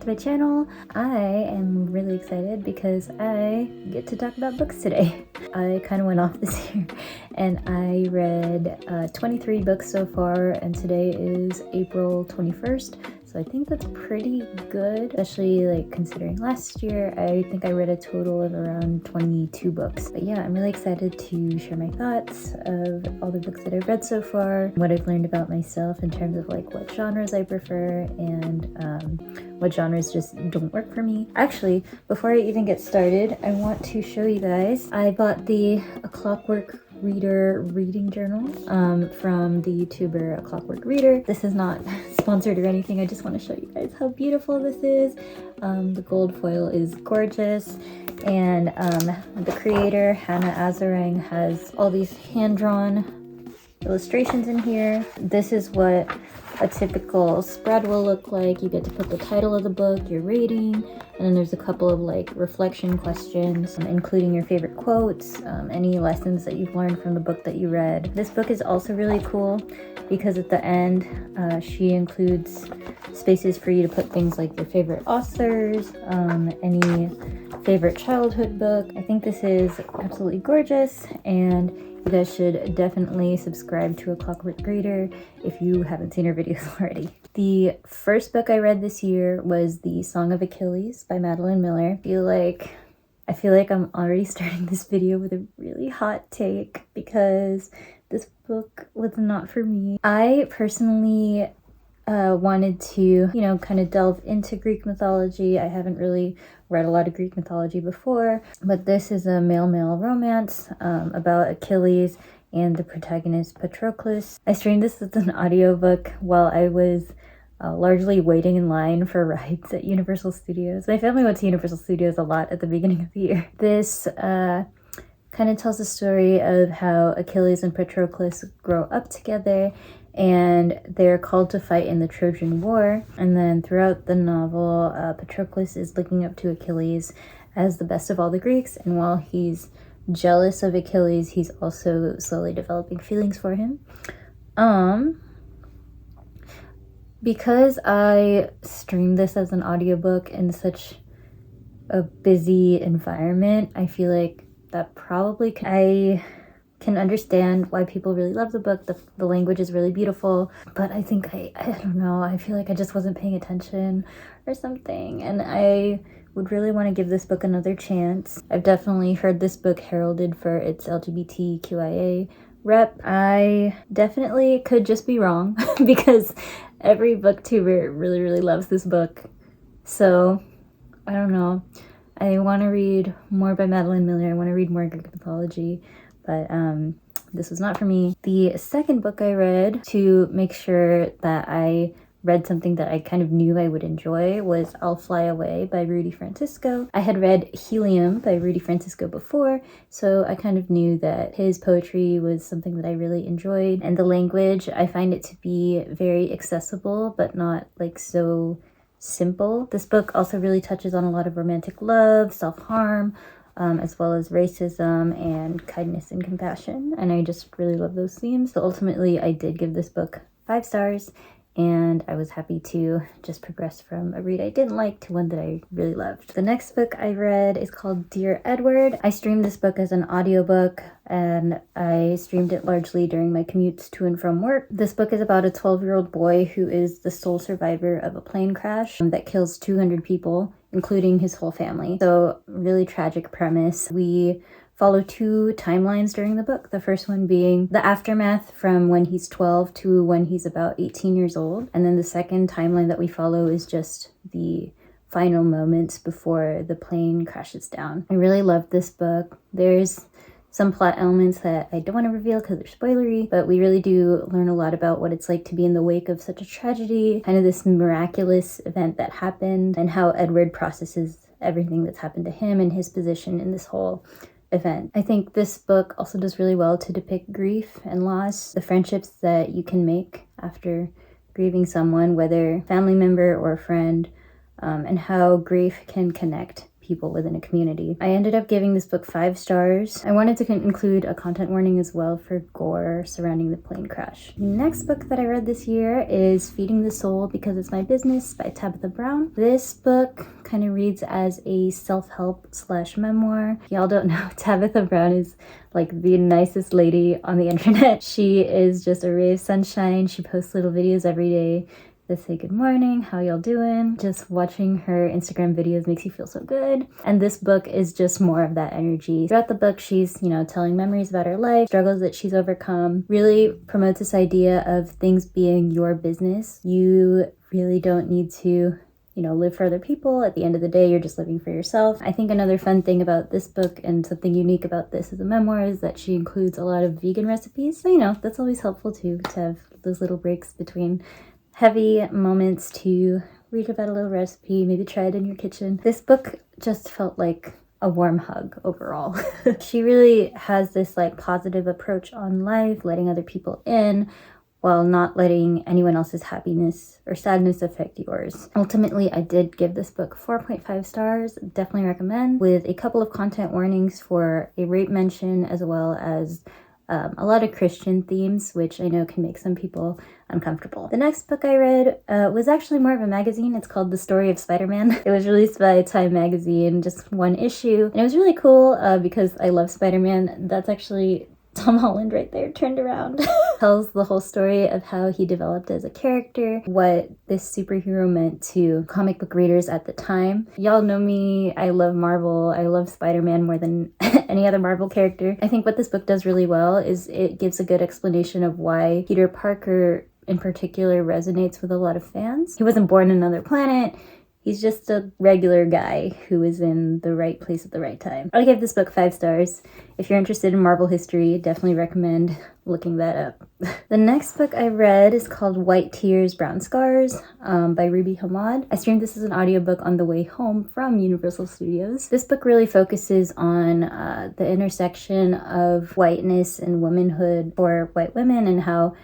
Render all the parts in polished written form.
to my channel. I am really excited because I get to talk about books today. I kind of went off this year and I read 23 books so far, and today is April 21st. So I think that's pretty good, especially like considering last year. I think I read a total of around 22 books. But yeah, I'm really excited to share my thoughts of all the books that I've read so far, what I've learned about myself in terms of like what genres I prefer and what genres just don't work for me. Actually, before I even get started, I want to show you guys. I bought the Clockwork Reader reading journal from the YouTuber Clockwork Reader. This is not sponsored or anything. I just want to show you guys how beautiful this is. The gold foil is gorgeous, and the creator Hannah Azarang has all these hand-drawn illustrations in here. This is what a typical spread will look like. You get to put the title of the book, your rating, and then there's a couple of like reflection questions, including your favorite quotes, any lessons that you've learned from the book that you read. This book is also really cool because at the end she includes spaces for you to put things like your favorite authors, any favorite childhood book. I think this is absolutely gorgeous, and you guys should definitely subscribe to a Clockwork Reader if you haven't seen her videos already. The first book I read this year was The Song of Achilles by Madeline Miller. I feel like I'm already starting this video with a really hot take because this book was not for me. I personally wanted to, kind of delve into Greek mythology. I haven't really read a lot of Greek mythology before, but this is a male-male romance about Achilles and the protagonist Patroclus. I streamed this as an audiobook while I was largely waiting in line for rides at Universal Studios. My family went to Universal Studios a lot at the beginning of the year. This kind of tells the story of how Achilles and Patroclus grow up together, and they're called to fight in the Trojan War. And then throughout the novel, Patroclus is looking up to Achilles as the best of all the Greeks, and while he's jealous of Achilles, he's also slowly developing feelings for him. Because I streamed this as an audiobook in such a busy environment, I feel like that probably I can understand why people really love the book. The language is really beautiful, but I think I don't know, I feel like I just wasn't paying attention or something, and I would really want to give this book another chance. I've definitely heard this book heralded for its LGBTQIA rep. I definitely could just be wrong because every booktuber really loves this book. So I don't know. I want to read more by Madeline Miller. I want to read more Greek mythology, but this was not for me. The second book I read to make sure that I read something that I kind of knew I would enjoy was I'll Fly Away by Rudy Francisco. I had read Helium by Rudy Francisco before, so I kind of knew that his poetry was something that I really enjoyed. And the language, I find it to be very accessible, but not like so simple. This book also really touches on a lot of romantic love, self-harm, as well as racism and kindness and compassion. And I just really love those themes. So ultimately, I did give this book 5 stars. And I was happy to just progress from a read I didn't like to one that I really loved. The next book I read is called Dear Edward. I streamed this book as an audiobook, and I streamed it largely during my commutes to and from work. This book is about a 12-year-old boy who is the sole survivor of a plane crash that kills 200 people, including his whole family. So really tragic premise. We follow 2 timelines during the book. The first one being the aftermath from when he's 12 to when he's about 18 years old. And then the second timeline that we follow is just the final moments before the plane crashes down. I really loved this book. There's some plot elements that I don't want to reveal because they're spoilery, but we really do learn a lot about what it's like to be in the wake of such a tragedy, kind of this miraculous event that happened, and how Edward processes everything that's happened to him and his position in this whole event. I think this book also does really well to depict grief and loss, the friendships that you can make after grieving someone, whether family member or friend, and how grief can connect people within a community. I ended up giving this book 5 stars. I wanted to include a content warning as well for gore surrounding the plane crash. The next book that I read this year is Feeding the Soul Because It's My Business by Tabitha Brown. This book kind of reads as a self-help / memoir. Y'all don't know, Tabitha Brown is like the nicest lady on the internet. She is just a ray of sunshine. She posts little videos every day that say good morning, how y'all doing? Just watching her Instagram videos makes you feel so good. And this book is just more of that energy. Throughout the book, she's, telling memories about her life, struggles that she's overcome, really promotes this idea of things being your business. You really don't need to live for other people. At the end of the day, you're just living for yourself. I think another fun thing about this book and something unique about this as a memoir is that she includes a lot of vegan recipes. So, that's always helpful too, to have those little breaks between heavy moments to read about a little recipe, maybe try it in your kitchen. This book just felt like a warm hug overall. She really has this positive approach on life, letting other people in, while not letting anyone else's happiness or sadness affect yours. Ultimately, I did give this book 4.5 stars. Definitely recommend, with a couple of content warnings for a rape mention, as well as a lot of Christian themes, which I know can make some people uncomfortable. The next book I read was actually more of a magazine. It's called The Story of Spider-Man. It was released by Time Magazine, just one issue. And it was really cool because I love Spider-Man. That's actually Tom Holland right there, turned around. Tells the whole story of how he developed as a character, what this superhero meant to comic book readers at the time. Y'all know me, I love Marvel, I love Spider-Man more than any other Marvel character. I think what this book does really well is it gives a good explanation of why Peter Parker in particular resonates with a lot of fans. He wasn't born on another planet. He's just a regular guy who is in the right place at the right time. I gave this book 5 stars. If you're interested in Marvel history, definitely recommend looking that up. The next book I read is called White Tears, Brown Scars by Ruby Hamad. I streamed this as an audiobook on the way home from Universal Studios. This book really focuses on the intersection of whiteness and womanhood for white women and how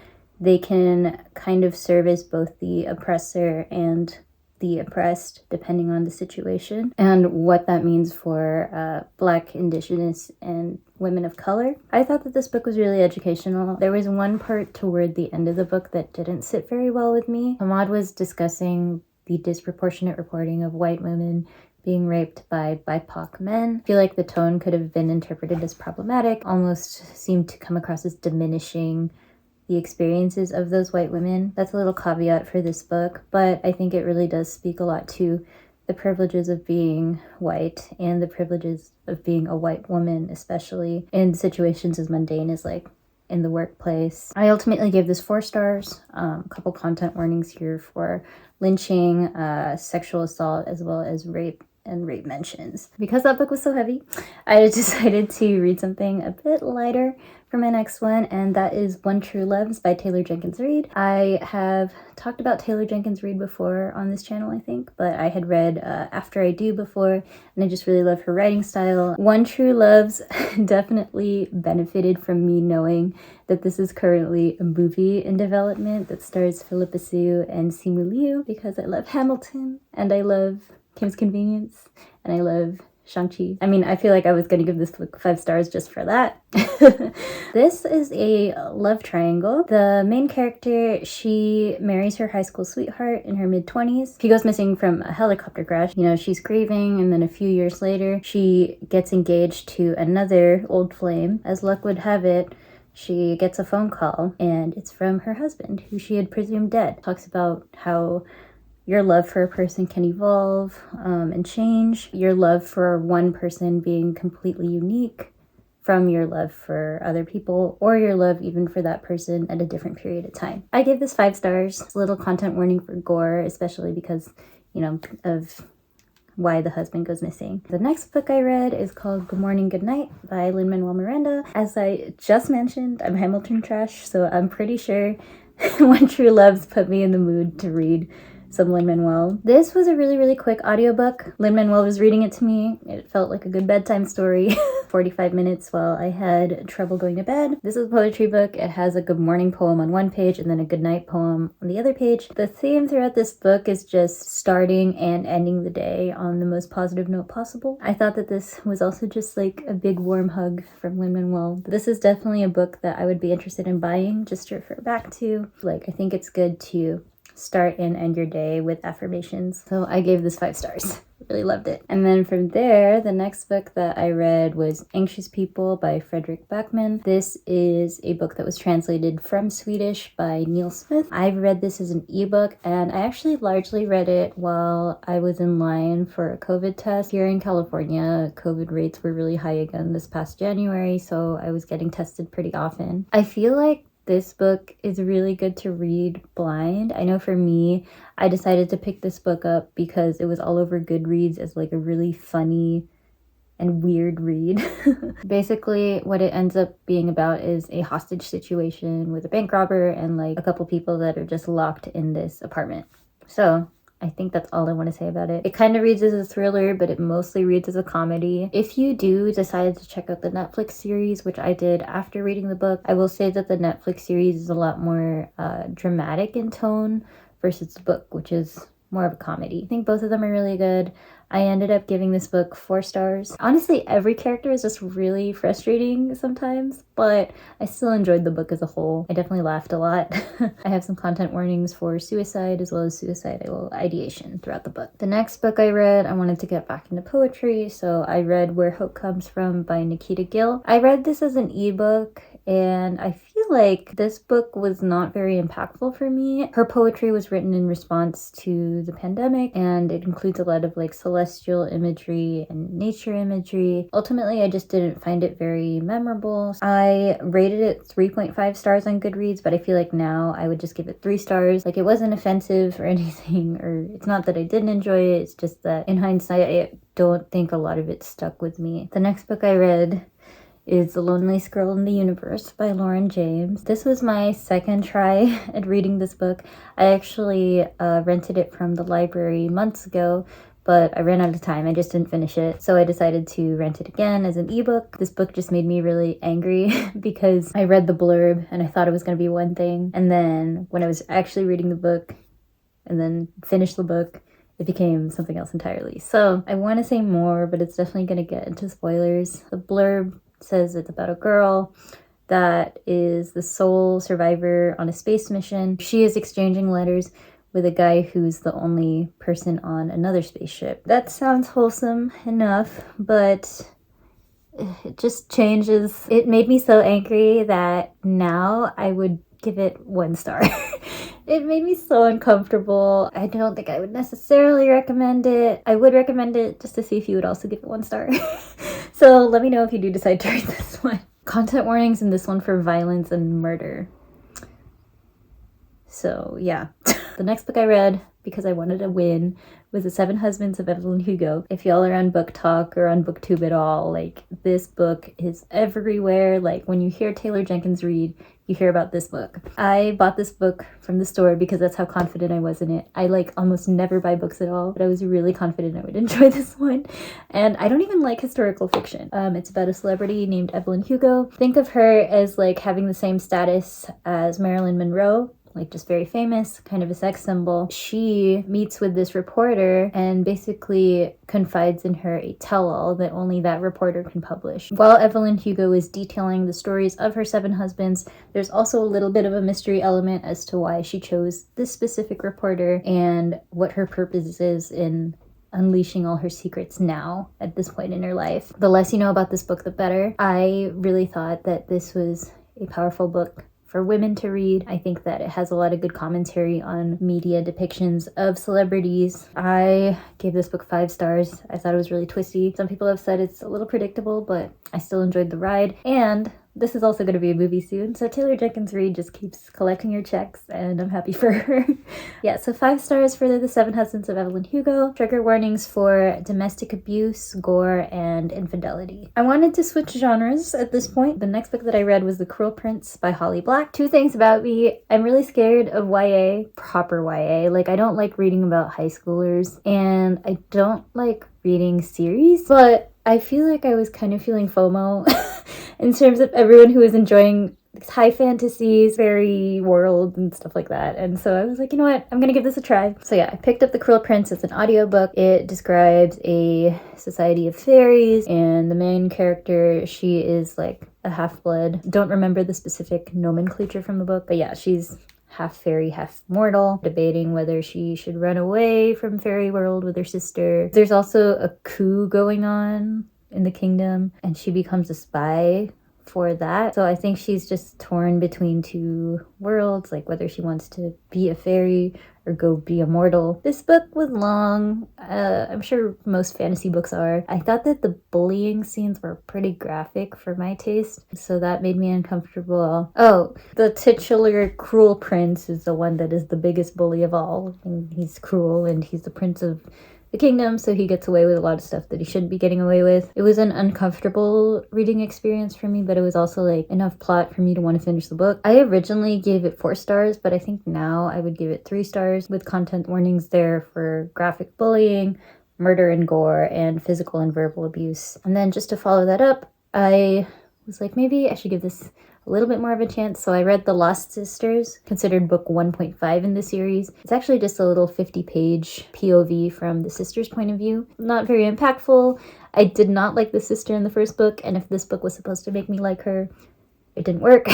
they can kind of serve as both the oppressor and the oppressed, depending on the situation, and what that means for Black, Indigenous, and women of color. I thought that this book was really educational. There was one part toward the end of the book that didn't sit very well with me. Hamad was discussing the disproportionate reporting of white women being raped by BIPOC men. I feel like the tone could have been interpreted as problematic, almost seemed to come across as diminishing the experiences of those white women. That's a little caveat for this book, but I think it really does speak a lot to the privileges of being white and the privileges of being a white woman, especially in situations as mundane as in the workplace. I ultimately gave this 4 stars. A couple content warnings here for lynching, sexual assault, as well as rape and rape mentions. Because that book was so heavy, I decided to read something a bit lighter for my next one, and that is One True Loves by Taylor Jenkins Reid. I have talked about Taylor Jenkins Reid before on this channel, I think, but I had read After I Do before, and I just really love her writing style. One True Loves definitely benefited from me knowing that this is currently a movie in development that stars Philippa Sue and Simu Liu, because I love Hamilton, and I love Kim's Convenience, and I love Shang-Chi. I mean, I feel like I was going to give this book 5 stars just for that. This is a love triangle. The main character, she marries her high school sweetheart in her mid-20s. She goes missing from a helicopter crash. She's grieving, and then a few years later, she gets engaged to another old flame. As luck would have it, she gets a phone call, and it's from her husband, who she had presumed dead. Talks about how your love for a person can evolve and change. Your love for one person being completely unique from your love for other people, or your love even for that person at a different period of time. I gave this 5 stars. It's a little content warning for gore, especially because, of why the husband goes missing. The next book I read is called Gmorning, Gnight by Lin-Manuel Miranda. As I just mentioned, I'm Hamilton trash, so I'm pretty sure One True Loves put me in the mood to read some Lin-Manuel. This was a really, really quick audiobook. Lin-Manuel was reading it to me. It felt like a good bedtime story. 45 minutes while I had trouble going to bed. This is a poetry book. It has a good morning poem on one page and then a good night poem on the other page. The theme throughout this book is just starting and ending the day on the most positive note possible. I thought that this was also just like a big warm hug from Lin-Manuel. This is definitely a book that I would be interested in buying just to refer back to. Like, I think it's good to start and end your day with affirmations. So I gave this 5 stars. Really loved it. And then from there, the next book that I read was Anxious People by Fredrik Backman. This is a book that was translated from Swedish by Neil Smith. I've read this as an ebook, and I actually largely read it while I was in line for a COVID test. Here in California, COVID rates were really high again this past January, so I was getting tested pretty often. I feel like this book is really good to read blind. I know for me, I decided to pick this book up because it was all over Goodreads as like a really funny and weird read. Basically, what it ends up being about is a hostage situation with a bank robber and like a couple people that are just locked in this apartment. So I think that's all I want to say about it. It kind of reads as a thriller, but it mostly reads as a comedy. If you do decide to check out the Netflix series, which I did after reading the book, I will say that the Netflix series is a lot more dramatic in tone versus the book, which is more of a comedy. I think both of them are really good. I ended up giving this book 4 stars. Honestly, every character is just really frustrating sometimes, but I still enjoyed the book as a whole. I definitely laughed a lot. I have some content warnings for suicide as well as suicidal ideation throughout the book. The next book I read, I wanted to get back into poetry, so I read Where Hope Comes From by Nikita Gill. I read this as an ebook, and I feel like this book was not very impactful for me. Her poetry was written in response to the pandemic, and it includes a lot of like celestial imagery and nature imagery. Ultimately, I just didn't find it very memorable. I rated it 3.5 stars on Goodreads, but I feel like now I would just give it 3 stars. Like, it wasn't offensive or anything, or it's not that I didn't enjoy it, it's just that in hindsight, I don't think a lot of it stuck with me. The next book I read is The Loneliest Girl in the Universe by Lauren James. This was my second try at reading this book. I actually rented it from the library months ago, but I ran out of time. I just didn't finish it. So I decided to rent it again as an ebook. This book just made me really angry because I read the blurb and I thought it was going to be one thing. And then when I was actually reading the book and then finished the book, it became something else entirely. So I want to say more, but it's definitely going to get into spoilers. The blurb says it's about a girl that is the sole survivor on a space mission. She is exchanging letters with a guy who's the only person on another spaceship. That sounds wholesome enough, but it just changes. It made me so angry that now I would give it 1 star. It made me so uncomfortable. I don't think I would necessarily recommend it. I would recommend it just to see if you would also give it 1 star. So let me know if you do decide to read this one. Content warnings in this one for violence and murder. So yeah. The next book I read, because I wanted to win, was The 7 Husbands of Evelyn Hugo. If y'all are on Book Talk or on BookTube at all, like, this book is everywhere. Like, when you hear Taylor Jenkins read, you hear about this book. I bought this book from the store because that's how confident I was in it. I like almost never buy books at all, but I was really confident I would enjoy this one. And I don't even like historical fiction. It's about a celebrity named Evelyn Hugo. Think of her as like having the same status as Marilyn Monroe, like just very famous, kind of a sex symbol. She meets with this reporter and basically confides in her a tell-all that only that reporter can publish. While Evelyn Hugo is detailing the stories of her 7 husbands, there's also a little bit of a mystery element as to why she chose this specific reporter and what her purpose is in unleashing all her secrets now at this point in her life. The less you know about this book, the better. I really thought that this was a powerful book for women to read. I think that it has a lot of good commentary on media depictions of celebrities. I gave this book 5 stars. I thought it was really twisty. Some people have said it's a little predictable, but I still enjoyed the ride. And this is also going to be a movie soon. So Taylor Jenkins Reid just keeps collecting her checks, and I'm happy for her. Yeah, so 5 stars for The Seven Husbands of Evelyn Hugo. Trigger warnings for domestic abuse, gore, and infidelity. I wanted to switch genres at this point. The next book that I read was The Cruel Prince by Holly Black. 2 things about me. I'm really scared of YA, proper YA. Like, I don't like reading about high schoolers, and I don't like reading series, but I feel like I was kind of feeling FOMO in terms of everyone who was enjoying high fantasies, fairy world, and stuff like that. And so I was like, you know what? I'm gonna give this a try. So yeah, I picked up The Cruel Prince. It's an audiobook. It describes a society of fairies, and the main character, she is like a half-blood. Don't remember the specific nomenclature from the book, but yeah, she's half fairy, half mortal, debating whether she should run away from fairy world with her sister. There's also a coup going on in the kingdom, and she becomes a spy for that. So I think she's just torn between 2 worlds, like whether she wants to be a fairy or go be a mortal. This book was long. I'm sure most fantasy books are. I thought that the bullying scenes were pretty graphic for my taste, so that made me uncomfortable. Oh, the titular cruel prince is the one that is the biggest bully of all. And he's cruel, and he's the prince of the kingdom, so he gets away with a lot of stuff that he shouldn't be getting away with. It was an uncomfortable reading experience for me, but it was also like enough plot for me to want to finish the book. I originally gave it 4 stars, but I think now I would give it 3 stars with content warnings there for graphic bullying, murder and gore, and physical and verbal abuse. And then just to follow that up, I was like, maybe I should give this a little bit more of a chance. So I read The Lost Sisters, considered book 1.5 in the series. It's actually just a little 50-page POV from the sister's point of view. Not very impactful. I did not like the sister in the first book, and if this book was supposed to make me like her, it didn't work.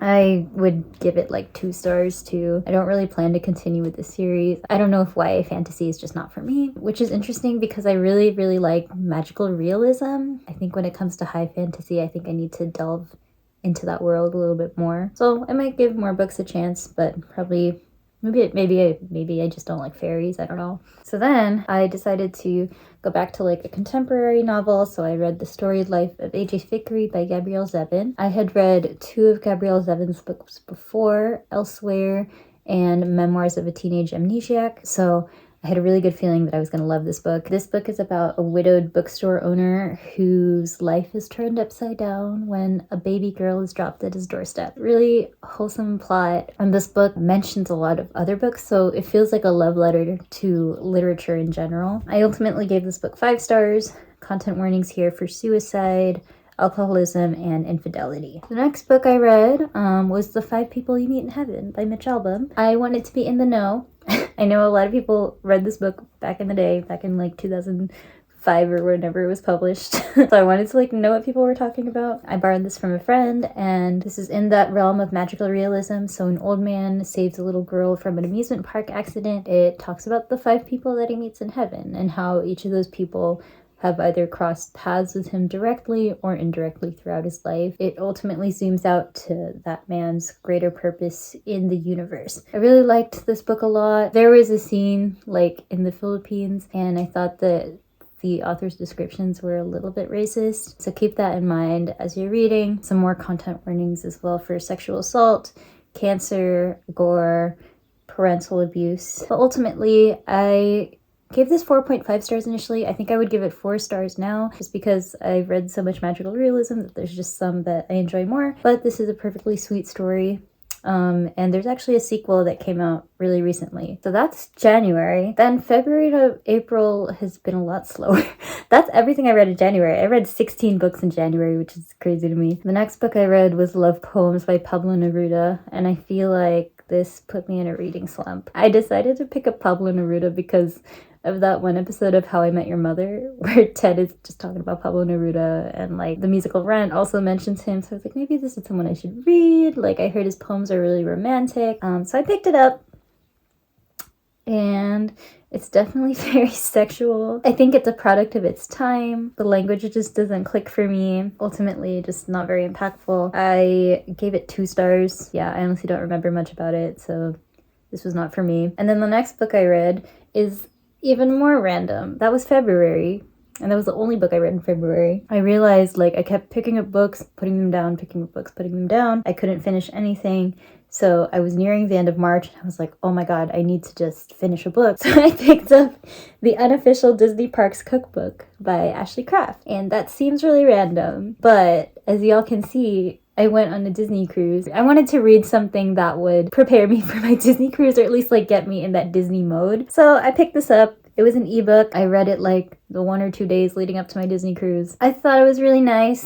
I would give it like 2 stars too. I don't really plan to continue with the series. I don't know if YA fantasy is just not for me, which is interesting because I really, really like magical realism. I think when it comes to high fantasy, I think I need to delve into that world a little bit more. So I might give more books a chance, but probably maybe I just don't like fairies. I don't know. So then I decided to go back to like a contemporary novel. So I read The Storied Life of A.J. Fikry by Gabrielle Zevin. I had read 2 of Gabrielle Zevin's books before, Elsewhere and Memoirs of a Teenage Amnesiac. So I had a really good feeling that I was going to love this book. This book is about a widowed bookstore owner whose life is turned upside down when a baby girl is dropped at his doorstep. Really wholesome plot. And this book mentions a lot of other books, so it feels like a love letter to literature in general. I ultimately gave this book 5 stars. Content warnings here for suicide, alcoholism, and infidelity. The next book I read was The 5 People You Meet in Heaven by Mitch Albom. I wanted to be in the know. I know a lot of people read this book back in the day, back in like 2005 or whenever it was published. So I wanted to like know what people were talking about. I borrowed this from a friend, and this is in that realm of magical realism. So an old man saves a little girl from an amusement park accident. It talks about the 5 people that he meets in heaven and how each of those people have either crossed paths with him directly or indirectly throughout his life. It ultimately zooms out to that man's greater purpose in the universe. I really liked this book a lot. There was a scene like in the Philippines, and I thought that the author's descriptions were a little bit racist. So keep that in mind as you're reading. Some more content warnings as well for sexual assault, cancer, gore, parental abuse. But ultimately, I gave this 4.5 stars initially. I think I would give it 4 stars now, just because I've read so much magical realism that there's just some that I enjoy more. But this is a perfectly sweet story. And there's actually a sequel that came out really recently. So that's January. Then February to April has been a lot slower. That's everything I read in January. I read 16 books in January, which is crazy to me. The next book I read was Love Poems by Pablo Neruda, and I feel like this put me in a reading slump. I decided to pick up Pablo Neruda because of that one episode of How I Met Your Mother where Ted is just talking about Pablo Neruda, and like the musical Rent also mentions him. So I was like, maybe this is someone I should read. Like, I heard his poems are really romantic. So I picked it up, and it's definitely very sexual. I think it's a product of its time. The language just doesn't click for me. Ultimately, just not very impactful. I gave it 2 stars. Yeah, I honestly don't remember much about it, so this was not for me. And then the next book I read is even more random. That was February. and that was the only book I read in February. I realized like I kept picking up books, putting them down, picking up books, putting them down. I couldn't finish anything. So I was nearing the end of March and I was like, oh my god, I need to just finish a book. So I picked up the Unofficial Disney Parks Cookbook by Ashley Craft. And that seems really random, but as y'all can see, I went on a Disney cruise. I wanted to read something that would prepare me for my Disney cruise, or at least like get me in that Disney mode. So I picked this up. It was an ebook. I read it like the 1 or 2 days leading up to my Disney cruise. I thought it was really nice.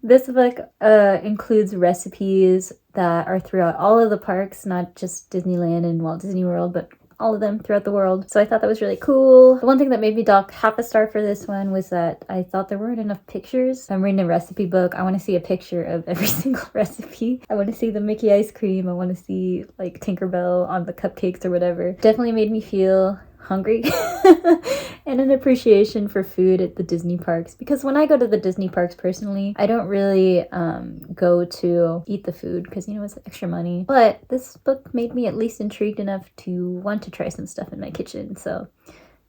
This book includes recipes that are throughout all of the parks, not just Disneyland and Walt Disney World, but all of them throughout the world. So I thought that was really cool. The one thing that made me dock half a star for this one was that I thought there weren't enough pictures. If I'm reading a recipe book, I want to see a picture of every single recipe. I want to see the Mickey ice cream. I want to see like Tinkerbell on the cupcakes or whatever. Definitely made me feel hungry and an appreciation for food at the Disney parks, because when I go to the Disney parks personally, I don't really go to eat the food because, you know, it's extra money, but this book made me at least intrigued enough to want to try some stuff in my kitchen. So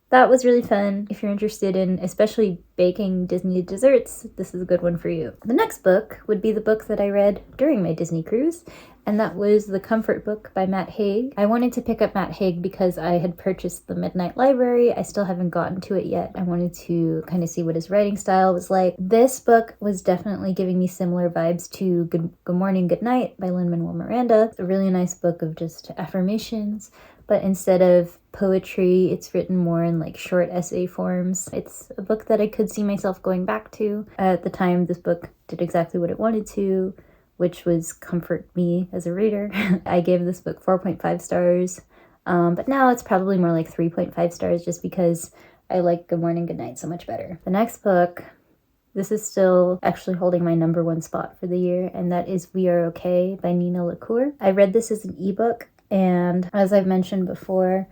that was really fun. If you're interested in especially baking Disney desserts, this is a good one for you. The next book would be the book that I read during my Disney cruise, and that was The Comfort Book by Matt Haig. I wanted to pick up Matt Haig because I had purchased the Midnight Library. I still haven't gotten to it yet. I wanted to kind of see what his writing style was like. This book was definitely giving me similar vibes to Gmorning, Gnight by Lin-Manuel Miranda. It's a really nice book of just affirmations, but instead of poetry, it's written more in like short essay forms. It's a book that I could see myself going back to. At the time, this book did exactly what it wanted to, which was comfort me as a reader. I gave this book 4.5 stars, but now it's probably more like 3.5 stars just because I like Gmorning, Gnight so much better. The next book, this is still actually holding my number 1 spot for the year, and that is We Are Okay by Nina LaCour. I read this as an ebook, and as I've mentioned before,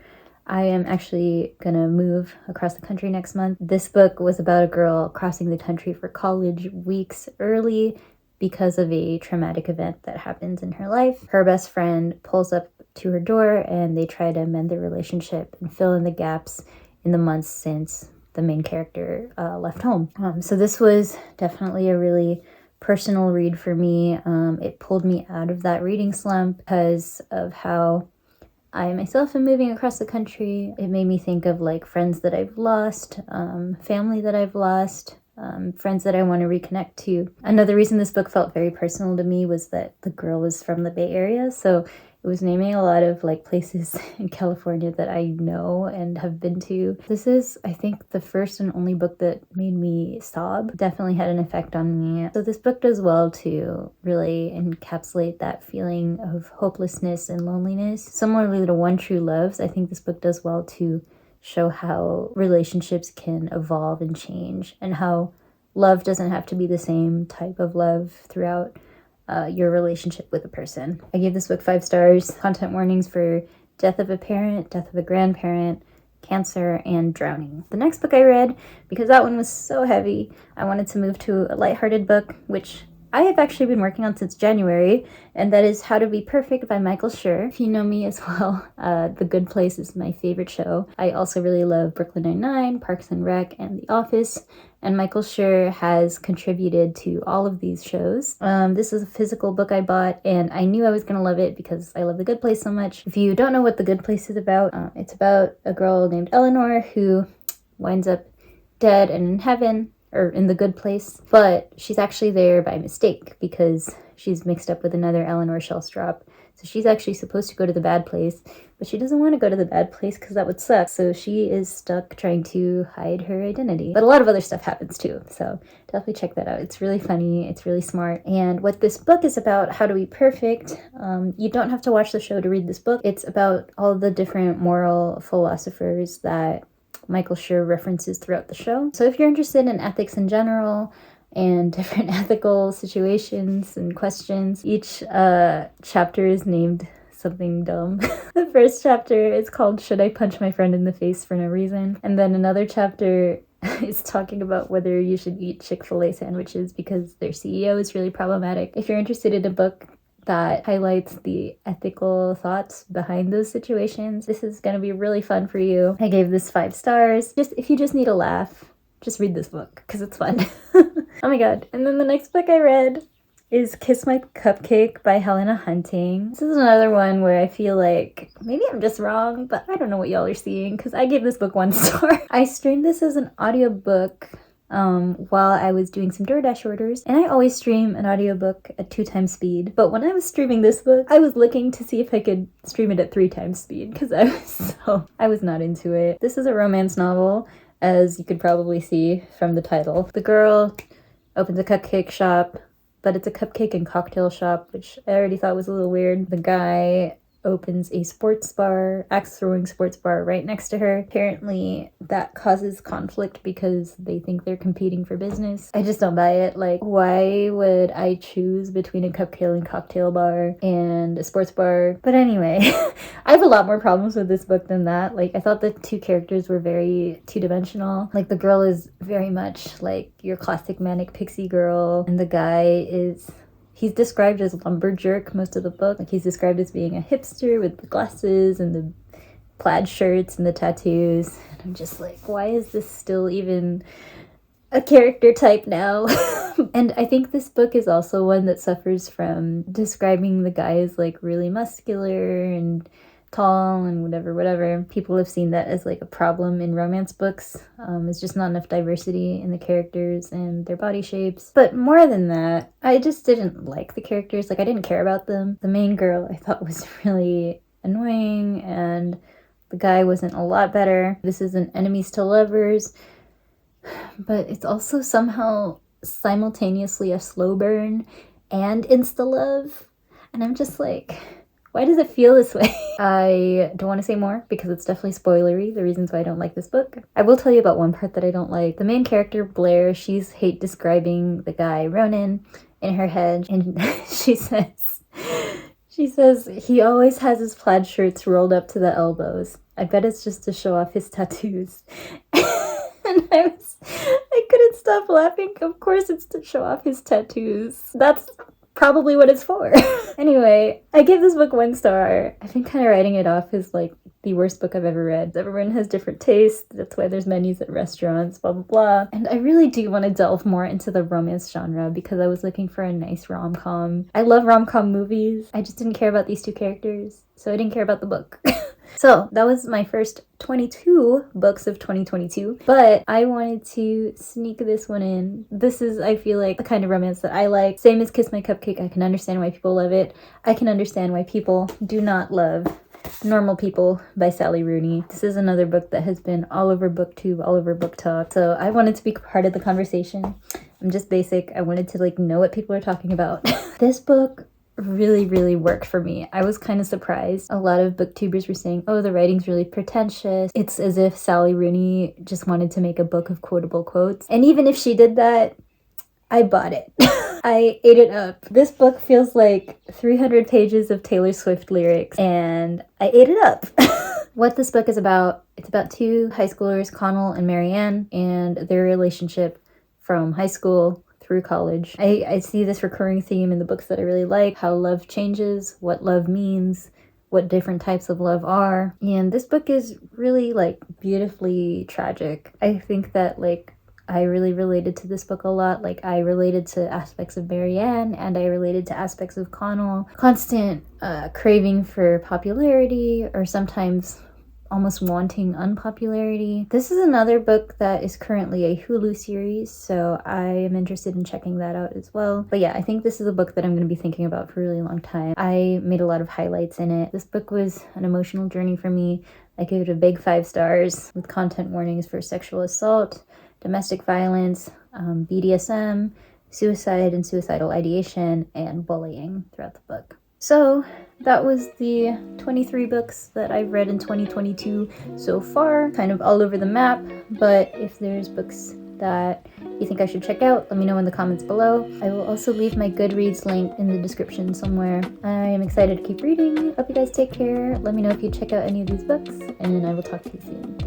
I am actually gonna move across the country next month. This book was about a girl crossing the country for college weeks early because of a traumatic event that happens in her life. Her best friend pulls up to her door and they try to mend their relationship and fill in the gaps in the months since the main character left home. So this was definitely a really personal read for me. It pulled me out of that reading slump because of how I myself am moving across the country. It made me think of like friends that I've lost, family that I've lost, friends that I want to reconnect to. Another reason this book felt very personal to me was that the girl was from the Bay Area, so it was naming a lot of like places in California that I know and have been to. This is, I think, the first and only book that made me sob. Definitely had an effect on me. So this book does well to really encapsulate that feeling of hopelessness and loneliness. Similarly to One True Loves, I think this book does well to show how relationships can evolve and change, and how love doesn't have to be the same type of love throughout your relationship with a person. I gave this book 5 stars. Content warnings for death of a parent, death of a grandparent, cancer, and drowning. The next book I read, because that one was so heavy, I wanted to move to a lighthearted book, which I have actually been working on since January, and that is How to Be Perfect by Michael Schur. If you know me as well, The Good Place is my favorite show. I also really love Brooklyn Nine-Nine, Parks and Rec, and The Office, and Michael Schur has contributed to all of these shows. This is a physical book I bought, and I knew I was going to love it because I love The Good Place so much. If you don't know what The Good Place is about, it's about a girl named Eleanor who winds up dead and in heaven, or in the good place, but she's actually there by mistake because she's mixed up with another Eleanor Shellstrop. So she's actually supposed to go to the bad place, but she doesn't want to go to the bad place because that would suck. So she is stuck trying to hide her identity. But a lot of other stuff happens too, so definitely check that out. It's really funny, it's really smart. And what this book is about, How to Be Perfect, you don't have to watch the show to read this book. It's about all the different moral philosophers that Michael Schur references throughout the show. So if you're interested in ethics in general and different ethical situations and questions, each chapter is named something dumb. The first chapter is called Should I Punch My Friend in the Face for No Reason? And then another chapter is talking about whether you should eat Chick-fil-A sandwiches because their CEO is really problematic. If you're interested in a book that highlights the ethical thoughts behind those situations, this is going to be really fun for you. I gave this 5 stars. If you just need a laugh, just read this book because it's fun. Oh my god. And then the next book I read is Kiss My Cupcake by Helena Hunting. This is another one where I feel like maybe I'm just wrong, but I don't know what y'all are seeing because I gave this book 1 star. I streamed this as an audiobook while I was doing some DoorDash orders, and I always stream an audiobook at 2 times speed, but when I was streaming this book, I was looking to see if I could stream it at 3 times speed because I was not into it. This is a romance novel, as you could probably see from the title. The girl opens a cupcake shop, but it's a cupcake and cocktail shop, which I already thought was a little weird. The guy opens a sports bar, axe throwing sports bar right next to her. Apparently that causes conflict because they think they're competing for business. I just don't buy it. Like, why would I choose between a cupcake and cocktail bar and a sports bar? But anyway, I have a lot more problems with this book than that. Like, I thought the 2 characters were very two-dimensional. Like, the girl is very much like your classic manic pixie girl, and the guy he's described as lumberjack most of the book. Like, he's described as being a hipster with the glasses and the plaid shirts and the tattoos. And I'm just like, why is this still even a character type now? And I think this book is also one that suffers from describing the guy as like really muscular and tall and whatever. People have seen that as like a problem in romance books. It's just not enough diversity in the characters and their body shapes. But more than that, I just didn't like the characters. Like, I didn't care about them. The main girl I thought was really annoying, and the guy wasn't a lot better. This is an enemies to lovers, but it's also somehow simultaneously a slow burn and insta love. And I'm just like, why does it feel this way? I don't want to say more because it's definitely spoilery, the reasons why I don't like this book. I will tell you about one part that I don't like. The main character, Blair, she's hate describing the guy, Ronan, in her head. And she says, he always has his plaid shirts rolled up to the elbows. I bet it's just to show off his tattoos. And I couldn't stop laughing. Of course it's to show off his tattoos. That's probably what it's for. Anyway, I gave this book 1 star. I've been kind of writing it off as like the worst book I've ever read. Everyone has different tastes. That's why there's menus at restaurants, blah, blah, blah. And I really do want to delve more into the romance genre because I was looking for a nice rom-com. I love rom-com movies. I just didn't care about these 2 characters, so I didn't care about the book. So that was my first 22 books of 2022, but I wanted to sneak this one in. This is, I feel like, the kind of romance that I like. Same as Kiss My Cupcake. I can understand why people love it. I can understand why people do not love Normal People by Sally Rooney. This is another book that has been all over BookTube, all over Book Talk. So I wanted to be part of the conversation. I'm just basic. I wanted to like know what people are talking about. This book really worked for me. I was kind of surprised. A lot of booktubers were saying, oh, the writing's really pretentious. It's as if Sally Rooney just wanted to make a book of quotable quotes. And even if she did that, I bought it. I ate it up. This book feels like 300 pages of Taylor Swift lyrics, and I ate it up. What this book is about, it's about 2 high schoolers, Connell and Marianne, and their relationship from high school through college. I see this recurring theme in the books that I really like, how love changes, what love means, what different types of love are. And this book is really like beautifully tragic. I think that like I really related to this book a lot. Like, I related to aspects of Marianne, and I related to aspects of Connell. Constant craving for popularity, or sometimes almost wanting unpopularity. This is another book that is currently a Hulu series, so I am interested in checking that out as well. But yeah, I think this is a book that I'm going to be thinking about for a really long time. I made a lot of highlights in it. This book was an emotional journey for me. I gave it a big 5 stars with content warnings for sexual assault, domestic violence, BDSM, suicide and suicidal ideation, and bullying throughout the book. So that was the 23 books that I've read in 2022 so far, kind of all over the map. But if there's books that you think I should check out, let me know in the comments below. I will also leave my Goodreads link in the description somewhere. I am excited to keep reading. Hope you guys take care. Let me know if you check out any of these books, and I will talk to you soon.